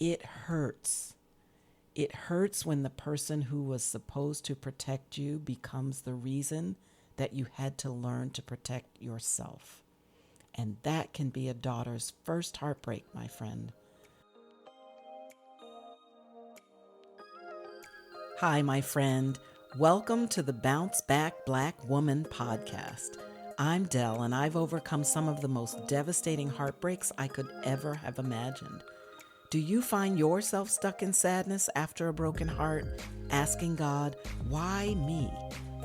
It hurts. It hurts when the person who was supposed to protect you becomes the reason that you had to learn to protect yourself. And that can be a daughter's first heartbreak, my friend. Hi, my friend. Welcome to the Bounce Back Black Woman podcast. I'm Dell, and I've overcome some of the most devastating heartbreaks I could ever have imagined. Do you find yourself stuck in sadness after a broken heart, asking God, why me?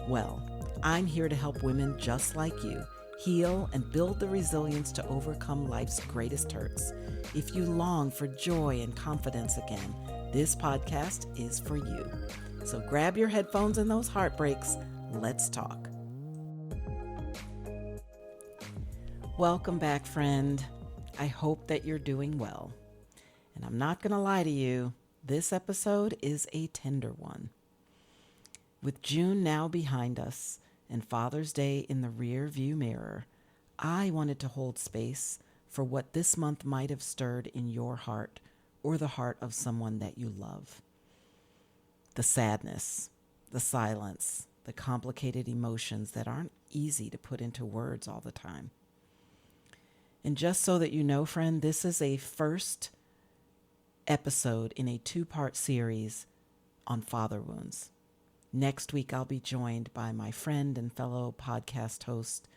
Well, I'm here to help women just like you heal and build the resilience to overcome life's greatest hurts. If you long for joy and confidence again, this podcast is for you. So grab your headphones and those heartbreaks. Let's talk. Welcome back, friend. I hope that you're doing well. And I'm not going to lie to you, this episode is a tender one. With June now behind us and Father's Day in the rear view mirror, I wanted to hold space for what this month might have stirred in your heart or the heart of someone that you love. The sadness, the silence, the complicated emotions that aren't easy to put into words all the time. And just so that you know, friend, this is a first episode in a 2-part series on father wounds. Next week, I'll be joined by my friend and fellow podcast host,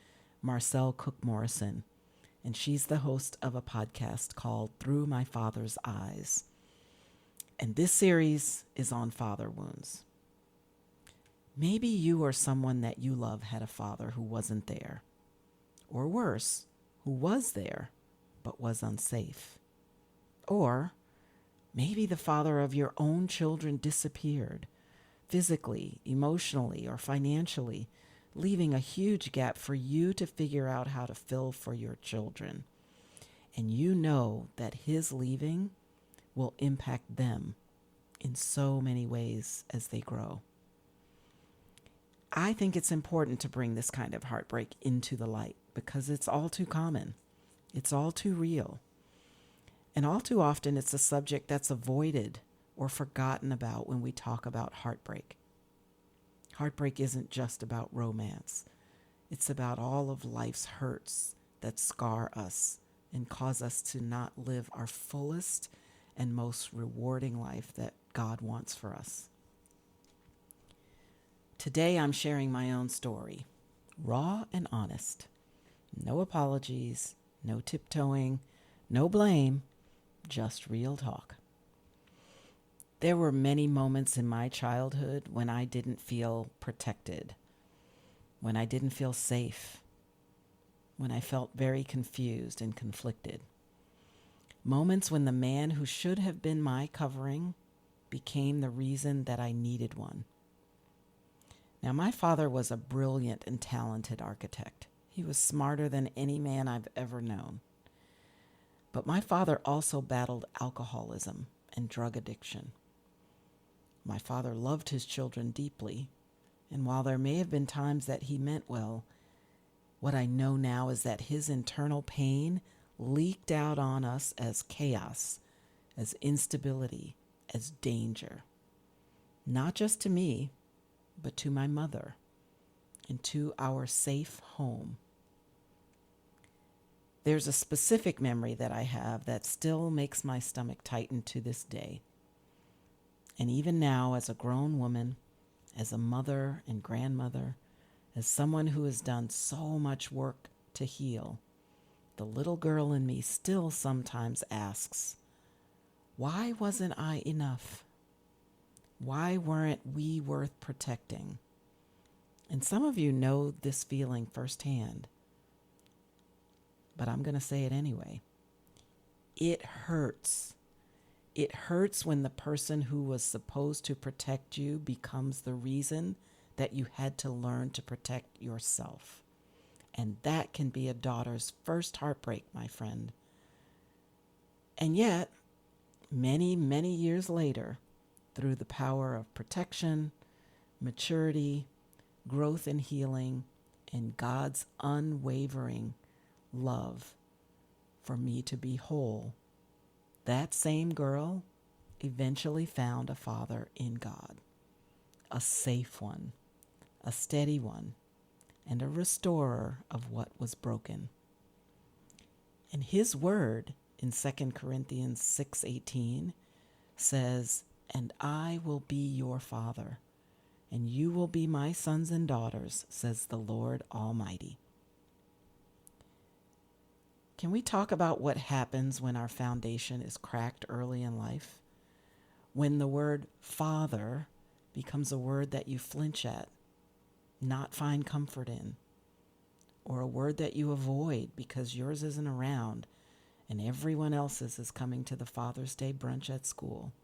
Marcelle Cook Morrison, and she's the host of a podcast called Through My Father's Eyes. And this series is on father wounds. Maybe you or someone that you love had a father who wasn't there, or worse, who was there but was unsafe. Or maybe the father of your own children disappeared, physically, emotionally, or financially, leaving a huge gap for you to figure out how to fill for your children. And you know that his leaving will impact them in so many ways as they grow. I think it's important to bring this kind of heartbreak into the light because it's all too common. It's all too real. And all too often, it's a subject that's avoided or forgotten about when we talk about heartbreak. Heartbreak isn't just about romance. It's about all of life's hurts that scar us and cause us to not live our fullest and most rewarding life that God wants for us. Today, I'm sharing my own story, raw and honest. No apologies, no tiptoeing, no blame. Just real talk. There were many moments in my childhood when I didn't feel protected, when I didn't feel safe, when I felt very confused and conflicted. Moments when the man who should have been my covering became the reason that I needed one. Now, my father was a brilliant and talented architect. He was smarter than any man I've ever known. But my father also battled alcoholism and drug addiction. My father loved his children deeply, and while there may have been times that he meant well, what I know now is that his internal pain leaked out on us as chaos, as instability, as danger. Not just to me, but to my mother and to our safe home. There's a specific memory that I have that still makes my stomach tighten to this day. And even now, as a grown woman, as a mother and grandmother, as someone who has done so much work to heal, the little girl in me still sometimes asks, why wasn't I enough? Why weren't we worth protecting? And some of you know this feeling firsthand. But I'm going to say it anyway. It hurts. It hurts when the person who was supposed to protect you becomes the reason that you had to learn to protect yourself. And that can be a daughter's first heartbreak, my friend. And yet, many, many years later, through the power of protection, maturity, growth and healing, and God's unwavering love for me to be whole, that same girl eventually found a father in God, a safe one, a steady one, and a restorer of what was broken. And his word in 2 Corinthians 6:18 says, "And I will be your father, and you will be my sons and daughters, says the Lord Almighty." Can we talk about what happens when our foundation is cracked early in life? When the word father becomes a word that you flinch at, not find comfort in, or a word that you avoid because yours isn't around and everyone else's is coming to the Father's Day brunch at school.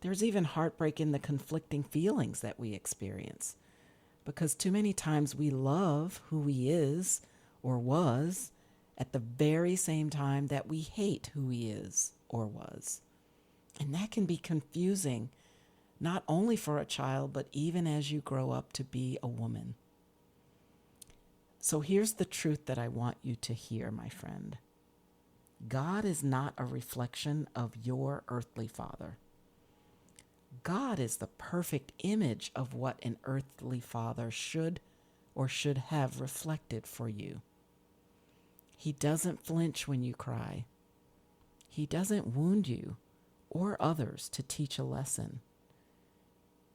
There's even heartbreak in the conflicting feelings that we experience, because too many times we love who he is or was at the very same time that we hate who he is or was. And that can be confusing, not only for a child, but even as you grow up to be a woman. So here's the truth that I want you to hear, my friend. God is not a reflection of your earthly father. God is the perfect image of what an earthly father should or should have reflected for you. He doesn't flinch when you cry. He doesn't wound you or others to teach a lesson.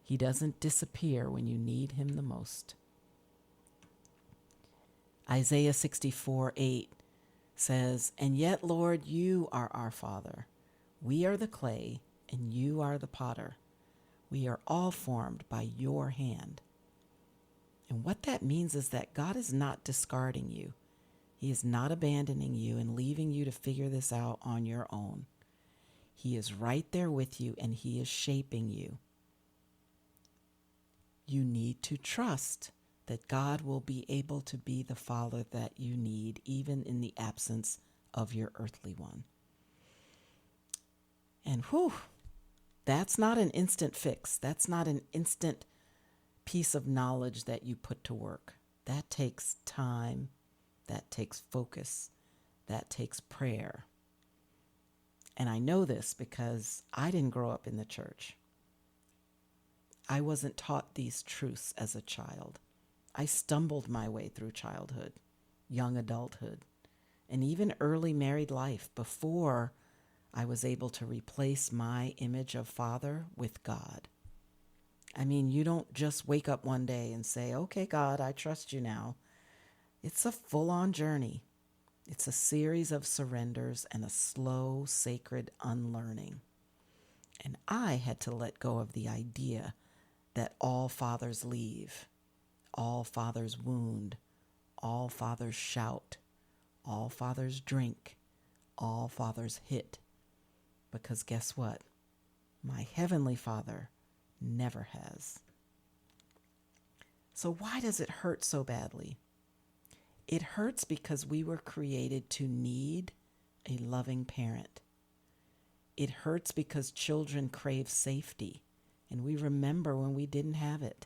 He doesn't disappear when you need him the most. Isaiah 64:8 says, "And yet, Lord, you are our Father. We are the clay, and you are the potter. We are all formed by your hand." And what that means is that God is not discarding you. He is not abandoning you and leaving you to figure this out on your own. He is right there with you, and he is shaping you. You need to trust that God will be able to be the father that you need, even in the absence of your earthly one. And that's not an instant fix. That's not an instant piece of knowledge that you put to work. That takes time. That takes focus. That takes prayer. And I know this because I didn't grow up in the church. I wasn't taught these truths as a child. I stumbled my way through childhood, young adulthood, and even early married life before I was able to replace my image of father with God. I mean, you don't just wake up one day and say, "Okay, God, I trust you now." It's a full-on journey. It's a series of surrenders and a slow, sacred unlearning. And I had to let go of the idea that all fathers leave, all fathers wound, all fathers shout, all fathers drink, all fathers hit. Because guess what? My heavenly Father never has. So why does it hurt so badly? It hurts because we were created to need a loving parent. It hurts because children crave safety, and we remember when we didn't have it.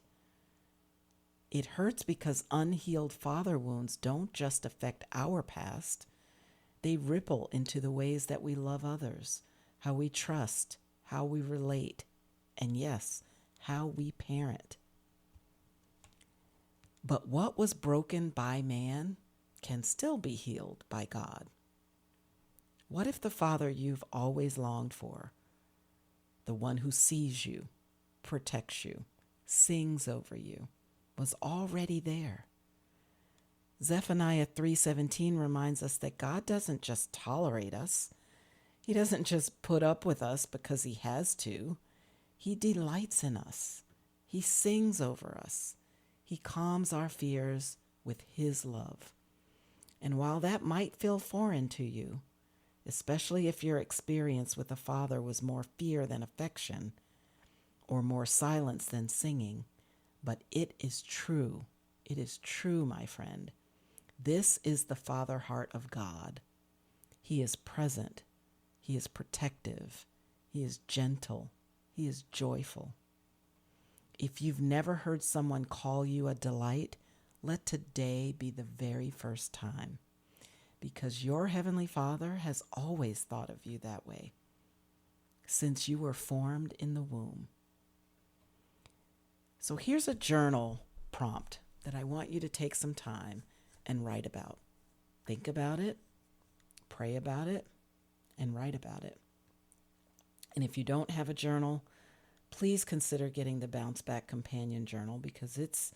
It hurts because unhealed father wounds don't just affect our past. They ripple into the ways that we love others, how we trust, how we relate, and yes, how we parent. But what was broken by man can still be healed by God. What if the father you've always longed for, the one who sees you, protects you, sings over you, was already there? Zephaniah 3:17 reminds us that God doesn't just tolerate us. He doesn't just put up with us because he has to. He delights in us. He sings over us. He calms our fears with his love. And while that might feel foreign to you, especially if your experience with a father was more fear than affection, or more silence than singing, but it is true. It is true, my friend. This is the father heart of God. He is present. He is protective. He is gentle. He is joyful. If you've never heard someone call you a delight, let today be the very first time. because your Heavenly Father has always thought of you that way since you were formed in the womb. So here's a journal prompt that I want you to take some time and write about. Think about it, pray about it, and write about it. And if you don't have a journal, please consider getting the Bounce Back Companion Journal because it's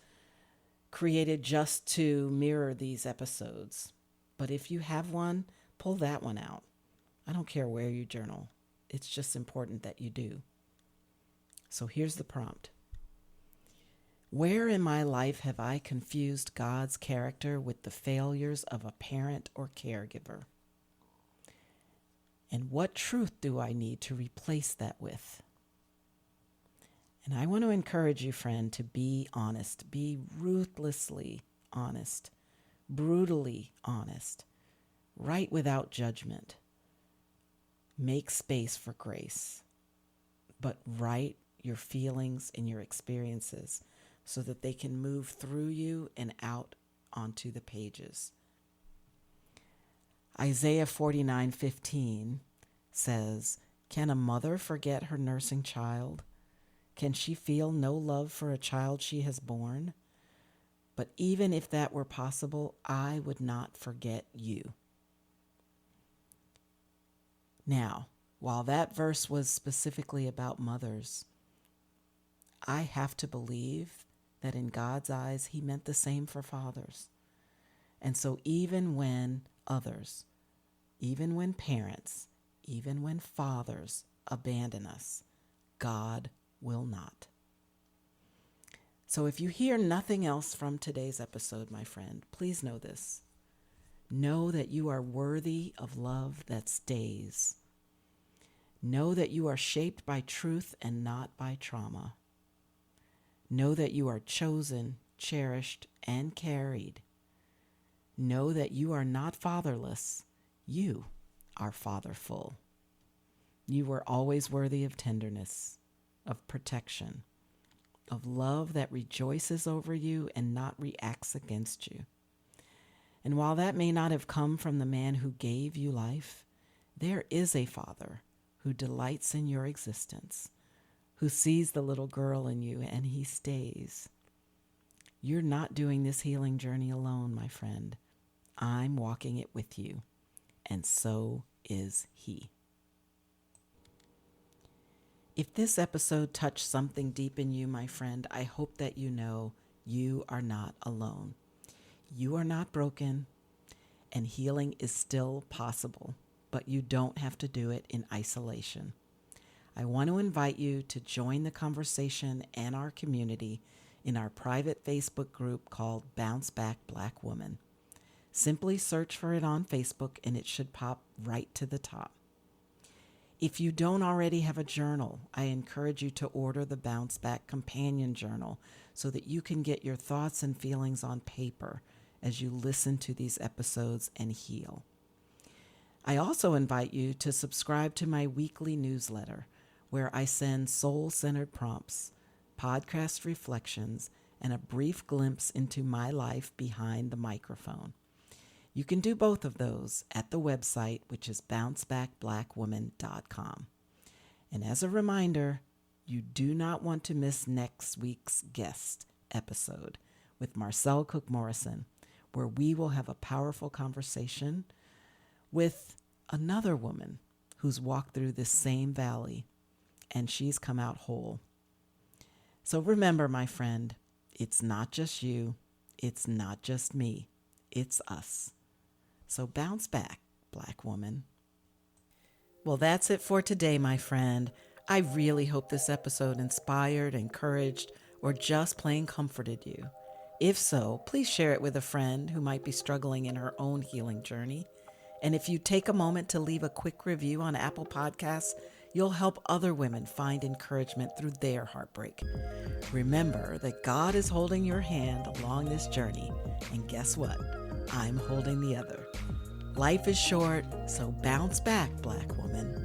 created just to mirror these episodes. But if you have one, pull that one out. I don't care where you journal. It's just important that you do. So here's the prompt. Where in my life have I confused God's character with the failures of a parent or caregiver? And what truth do I need to replace that with? And I want to encourage you, friend, to be honest. Be ruthlessly honest, brutally honest. Write without judgment. Make space for grace. But write your feelings and your experiences so that they can move through you and out onto the pages. Isaiah 49:15 says, "Can a mother forget her nursing child? Can she feel no love for a child she has borne? But even if that were possible, I would not forget you." Now, while that verse was specifically about mothers, I have to believe that in God's eyes, he meant the same for fathers. And so even when others, even when parents, even when fathers abandon us, God will not. So if you hear nothing else from today's episode, my friend, please know this. Know that you are worthy of love that stays. Know that you are shaped by truth and not by trauma. Know that you are chosen, cherished, and carried. Know that you are not fatherless. You are fatherful. You are always worthy of tenderness, of protection, of love that rejoices over you and not reacts against you. And while that may not have come from the man who gave you life, there is a Father who delights in your existence, who sees the little girl in you, and he stays. You're not doing this healing journey alone, my friend. I'm walking it with you, and so is he. If this episode touched something deep in you, my friend, I hope that you know you are not alone. You are not broken, and healing is still possible, but you don't have to do it in isolation. I want to invite you to join the conversation and our community in our private Facebook group called Bounce Back Black Woman. Simply search for it on Facebook and it should pop right to the top. If you don't already have a journal, I encourage you to order the Bounce Back Companion Journal so that you can get your thoughts and feelings on paper as you listen to these episodes and heal. I also invite you to subscribe to my weekly newsletter, where I send soul-centered prompts, podcast reflections, and a brief glimpse into my life behind the microphone. You can do both of those at the website, which is bouncebackblackwoman.com. And as a reminder, you do not want to miss next week's guest episode with Marcelle Cook Morrison, where we will have a powerful conversation with another woman who's walked through this same valley, and she's come out whole. So remember, my friend, it's not just you, it's not just me, it's us. So bounce back, Black woman. Well, that's it for today, my friend. I really hope this episode inspired, encouraged, or just plain comforted you. If so, please share it with a friend who might be struggling in her own healing journey. And if you take a moment to leave a quick review on Apple Podcasts, you'll help other women find encouragement through their heartbreak. Remember that God is holding your hand along this journey, and guess what? I'm holding the other. Life is short, so bounce back, Black woman.